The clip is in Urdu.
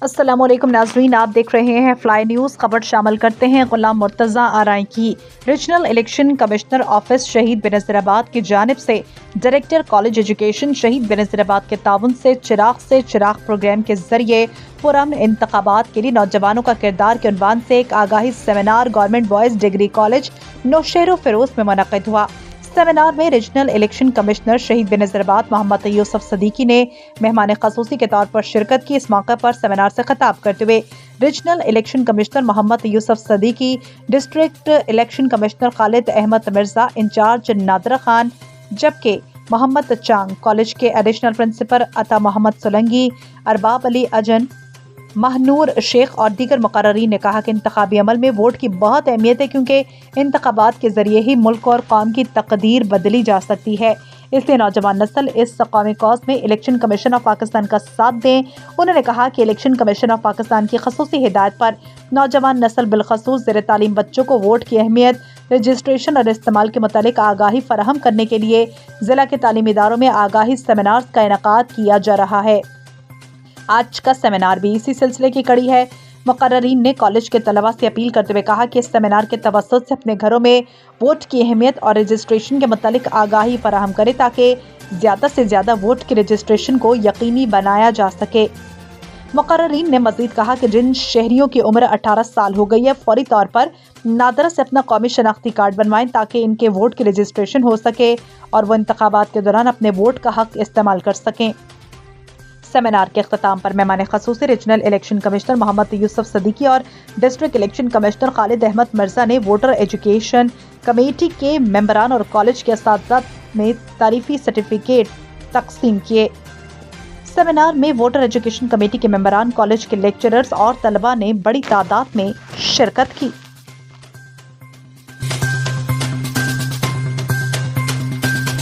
السلام علیکم ناظرین، آپ دیکھ رہے ہیں فلائی نیوز۔ خبر شامل کرتے ہیں غلام مرتضی آرائی کی۔ ریجنل الیکشن کمشنر آفس شہید بنظیر آباد کی جانب سے ڈائریکٹر کالج ایجوکیشن شہید بنظیر آباد کے تعاون سے چراغ پروگرام کے ذریعے پرامن انتخابات کے لیے نوجوانوں کا کردار کے عنوان سے ایک آگاہی seminar government boys degree college Naushahro و فیروز میں منعقد ہوا۔ سیمینار میں ریجنل الیکشن کمشنر شہید بنظیر آباد محمد یوسف صدیقی نے مہمان خصوصی کے طور پر شرکت کی۔ اس موقع پر سیمینار سے خطاب کرتے ہوئے ریجنل الیکشن کمشنر محمد یوسف صدیقی، ڈسٹرکٹ الیکشن کمشنر خالد احمد مرزا، انچارج نادرہ خان، جبکہ محمد چانگ، کالج کے ایڈیشنل پرنسپل عطا محمد سولنگی، ارباب علی اجن، ماہنور شیخ اور دیگر مقررین نے کہا کہ انتخابی عمل میں ووٹ کی بہت اہمیت ہے، کیونکہ انتخابات کے ذریعے ہی ملک اور قوم کی تقدیر بدلی جا سکتی ہے۔ اس لیے نوجوان نسل اس قومی کاز میں الیکشن کمیشن آف پاکستان کا ساتھ دیں۔ انہوں نے کہا کہ الیکشن کمیشن آف پاکستان کی خصوصی ہدایت پر نوجوان نسل بالخصوص زیر تعلیم بچوں کو ووٹ کی اہمیت، رجسٹریشن اور استعمال کے متعلق آگاہی فراہم کرنے کے لیے ضلع کے تعلیمی اداروں میں آگاہی سیمینار کا انعقاد کیا جا رہا ہے۔ آج کا سیمینار بھی اسی سلسلے کی کڑی ہے۔ مقررین نے کالج کے طلباء سے اپیل کرتے ہوئے کہا کہ اس سیمینار کے توسط سے اپنے گھروں میں ووٹ کی اہمیت اور رجسٹریشن کے متعلق آگاہی فراہم کریں تاکہ زیادہ سے زیادہ ووٹ کی رجسٹریشن کو یقینی بنایا جا سکے۔ مقررین نے مزید کہا کہ جن شہریوں کی عمر 18 سال ہو گئی ہے، فوری طور پر نادرہ سے اپنا قومی شناختی کارڈ بنوائیں تاکہ ان کے ووٹ کی رجسٹریشن ہو سکے اور وہ انتخابات کے دوران اپنے ووٹ کا حق استعمال کر سکیں۔ سیمینار کے اختتام پر مہمان خصوصی ریجنل الیکشن کمشنر محمد یوسف صدیقی اور ڈسٹرکٹ الیکشن کمشنر خالد احمد مرزا نے ووٹر ایجوکیشن کمیٹی کے ممبران اور کالج کے اساتذہ میں تعریفی سرٹیفکیٹ تقسیم کیے۔ سیمینار میں ووٹر ایجوکیشن کمیٹی کے ممبران، کالج کے لیکچررز اور طلباء نے بڑی تعداد میں شرکت کی۔